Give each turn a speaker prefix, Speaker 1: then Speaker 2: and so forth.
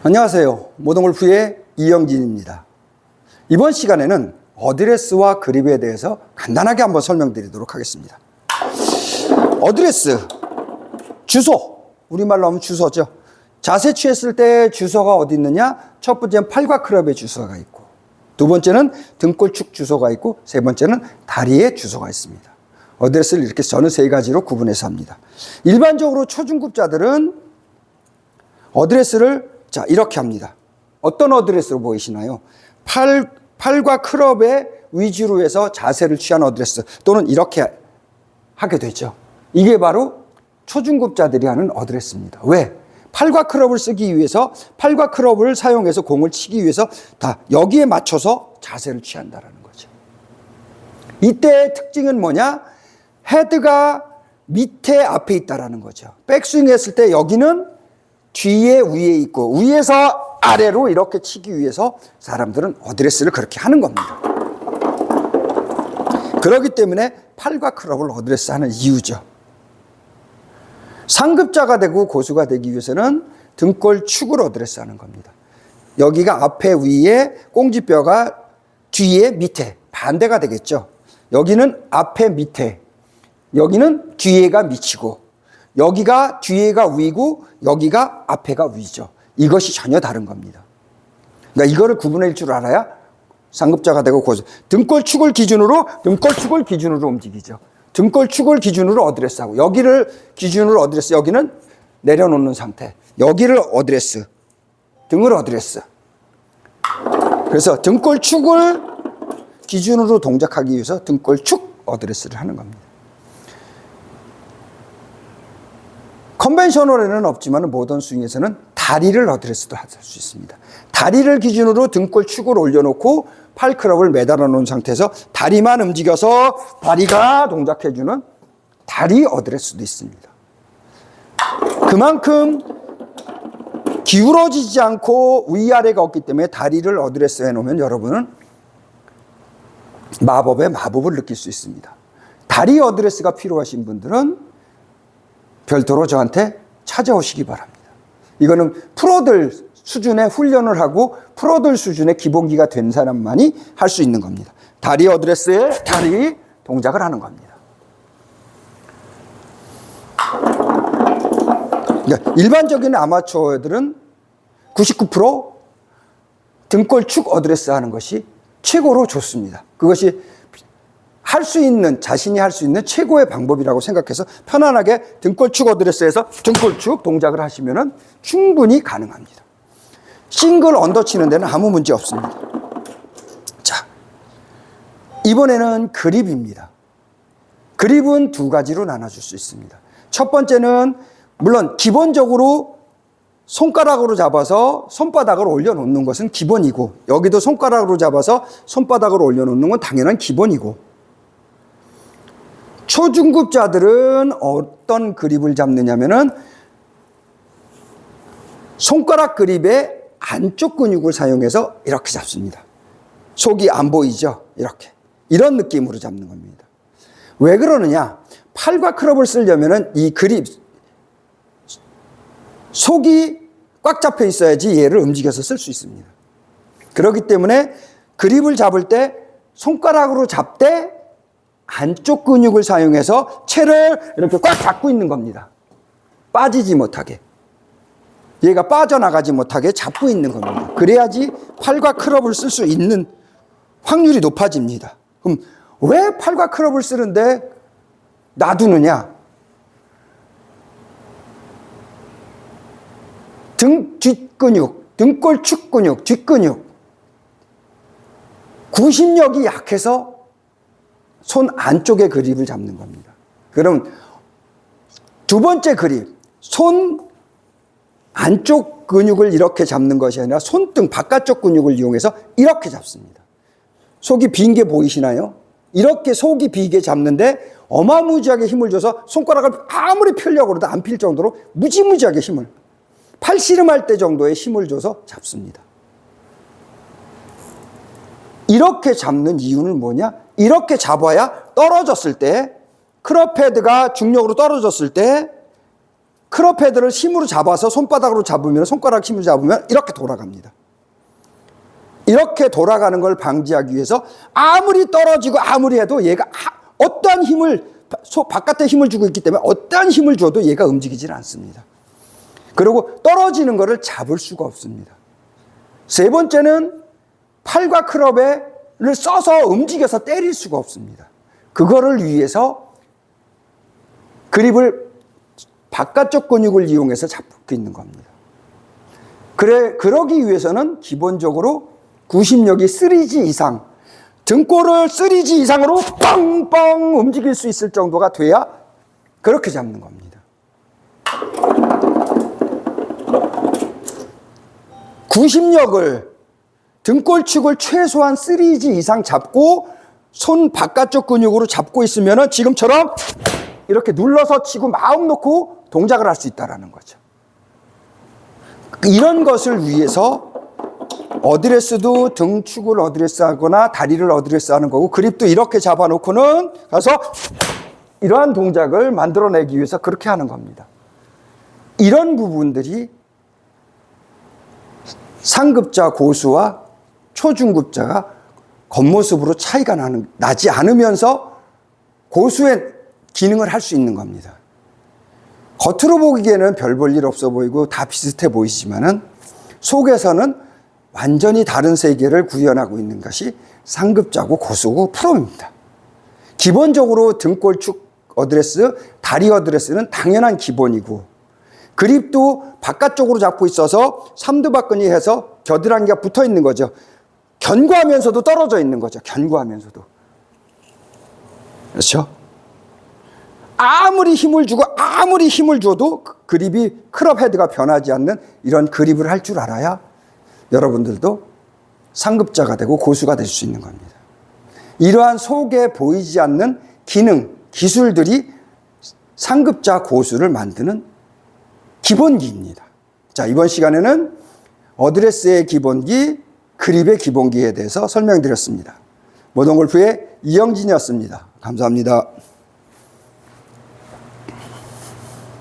Speaker 1: 안녕하세요. 모동골프의 이영진입니다. 이번 시간에는 어드레스와 그립에 대해서 간단하게 한번 설명드리도록 하겠습니다. 어드레스, 주소, 우리말로 하면 주소죠. 자세 취했을 때 주소가 어디 있느냐? 첫 번째는 팔과 클럽의 주소가 있고, 두 번째는 등골축 주소가 있고, 세 번째는 다리에 주소가 있습니다. 어드레스를 이렇게 저는 세 가지로 구분해서 합니다. 일반적으로 초중급자들은 어드레스를 이렇게 합니다. 어떤 어드레스로 보이시나요? 팔과 클럽의 위주로 해서 자세를 취한 어드레스, 또는 이렇게 하게 되죠. 이게 바로 초중급자들이 하는 어드레스입니다. 왜? 팔과 클럽을 쓰기 위해서, 팔과 클럽을 사용해서 공을 치기 위해서 다 여기에 맞춰서 자세를 취한다는 거죠. 이때의 특징은 뭐냐? 헤드가 밑에 앞에 있다라는 거죠. 백스윙 했을 때 여기는 뒤에 위에 있고, 위에서 아래로 이렇게 치기 위해서 사람들은 어드레스를 그렇게 하는 겁니다. 그렇기 때문에 팔과 클럽을 어드레스 하는 이유죠. 상급자가 되고 고수가 되기 위해서는 등골축을 어드레스 하는 겁니다. 여기가 앞에 위에, 꽁지뼈가 뒤에 밑에, 반대가 되겠죠. 여기는 앞에 밑에, 여기는 뒤에가 밑이고, 여기가 뒤에가 위고 여기가 앞에가 위죠. 이것이 전혀 다른 겁니다. 그러니까 이거를 구분할 줄 알아야 상급자가 되고 고수. 등골축을 기준으로 움직이죠. 등골축을 기준으로 어드레스하고, 여기를 기준으로 어드레스, 여기는 내려놓는 상태, 여기를 어드레스, 등을 어드레스. 그래서 등골축을 기준으로 동작하기 위해서 등골축 어드레스를 하는 겁니다. 컨벤셔널에는 없지만 모던 스윙에서는 다리를 어드레스도 할 수 있습니다. 다리를 기준으로 등골축을 올려놓고 팔클럽을 매달아 놓은 상태에서 다리만 움직여서 다리가 동작해주는 다리 어드레스도 있습니다. 그만큼 기울어지지 않고 위아래가 없기 때문에 다리를 어드레스 해놓으면 여러분은 마법을 느낄 수 있습니다. 다리 어드레스가 필요하신 분들은 별도로 저한테 찾아오시기 바랍니다. 이거는 프로들 수준의 훈련을 하고 프로들 수준의 기본기가 된 사람만이 할 수 있는 겁니다. 다리 어드레스에 다리 동작을 하는 겁니다. 그러니까 일반적인 아마추어들은 99% 등골축 어드레스 하는 것이 최고로 좋습니다. 그것이 자신이 할 수 있는 최고의 방법이라고 생각해서 편안하게 등골축 어드레스에서 등골축 동작을 하시면 충분히 가능합니다. 싱글 언더 치는 데는 아무 문제 없습니다. 자, 이번에는 그립입니다. 그립은 두 가지로 나눠줄 수 있습니다. 첫 번째는 물론 기본적으로 손가락으로 잡아서 손바닥을 올려놓는 것은 기본이고, 여기도 손가락으로 잡아서 손바닥을 올려놓는 건 당연한 기본이고, 초중급자들은 어떤 그립을 잡느냐면은 손가락 그립의 안쪽 근육을 사용해서 이렇게 잡습니다. 속이 안 보이죠? 이런 느낌으로 잡는 겁니다. 왜 그러느냐? 팔과 클럽을 쓰려면은 이 그립 속이 꽉 잡혀 있어야지 얘를 움직여서 쓸 수 있습니다. 그렇기 때문에 그립을 잡을 때 손가락으로 잡되 안쪽 근육을 사용해서 채를 이렇게 꽉 잡고 있는 겁니다. 빠지지 못하게. 얘가 빠져나가지 못하게 잡고 있는 겁니다. 그래야지 팔과 클럽을 쓸 수 있는 확률이 높아집니다. 그럼 왜 팔과 클럽을 쓰는데 놔두느냐? 등 뒷근육, 등골축 근육, 뒷근육. 구심력이 약해서 손 안쪽의 그립을 잡는 겁니다. 그럼 두 번째 그립, 손 안쪽 근육을 이렇게 잡는 것이 아니라 손등 바깥쪽 근육을 이용해서 이렇게 잡습니다. 속이 빈 게 보이시나요? 이렇게 속이 비게 잡는데 어마무지하게 힘을 줘서 손가락을 아무리 펴려고 해도 안 필 정도로 무지무지하게 힘을, 팔씨름할 때 정도의 힘을 줘서 잡습니다. 이렇게 잡는 이유는 뭐냐? 이렇게 잡아야 떨어졌을 때, 클럽 헤드가 중력으로 떨어졌을 때 크롭 헤드를 힘으로 잡아서 손바닥으로 잡으면, 손가락 힘으로 잡으면 이렇게 돌아갑니다. 이렇게 돌아가는 걸 방지하기 위해서 아무리 떨어지고 아무리 해도 얘가 어떠한 힘을, 바깥에 힘을 주고 있기 때문에 어떠한 힘을 줘도 얘가 움직이질 않습니다. 그리고 떨어지는 것을 잡을 수가 없습니다. 세 번째는 팔과 크롭을 써서 움직여서 때릴 수가 없습니다. 그거를 위해서 그립을 바깥쪽 근육을 이용해서 잡고 있는 겁니다. 그러기 위해서는 기본적으로 구심력이 3G 이상, 등골을 3G 이상으로 빵빵 움직일 수 있을 정도가 돼야 그렇게 잡는 겁니다. 구심력을, 등골축을 최소한 3G 이상 잡고 손 바깥쪽 근육으로 잡고 있으면 지금처럼 이렇게 눌러서 치고 마음 놓고 동작을 할 수 있다는 거죠. 이런 것을 위해서 어드레스도 등축을 어드레스하거나 다리를 어드레스하는 거고, 그립도 이렇게 잡아놓고는 가서 이러한 동작을 만들어내기 위해서 그렇게 하는 겁니다. 이런 부분들이 상급자 고수와 초중급자가 겉모습으로 차이가 나지 않으면서 고수의 기능을 할 수 있는 겁니다. 겉으로 보기에는 별 볼 일 없어 보이고 다 비슷해 보이지만은 속에서는 완전히 다른 세계를 구현하고 있는 것이 상급자고 고수고 프로입니다. 기본적으로 등골축 어드레스, 다리 어드레스는 당연한 기본이고, 그립도 바깥쪽으로 잡고 있어서 삼두박근이 해서 겨드랑이가 붙어 있는 거죠. 견고하면서도 떨어져 있는 거죠. 견고하면서도. 그렇죠? 아무리 힘을 주고 아무리 힘을 줘도 그립이, 크롭 헤드가 변하지 않는 이런 그립을 할 줄 알아야 여러분들도 상급자가 되고 고수가 될 수 있는 겁니다. 이러한 속에 보이지 않는 기능, 기술들이 상급자 고수를 만드는 기본기입니다. 자, 이번 시간에는 어드레스의 기본기, 그립의 기본기에 대해서 설명드렸습니다. 모던골프의 이영진이었습니다. 감사합니다.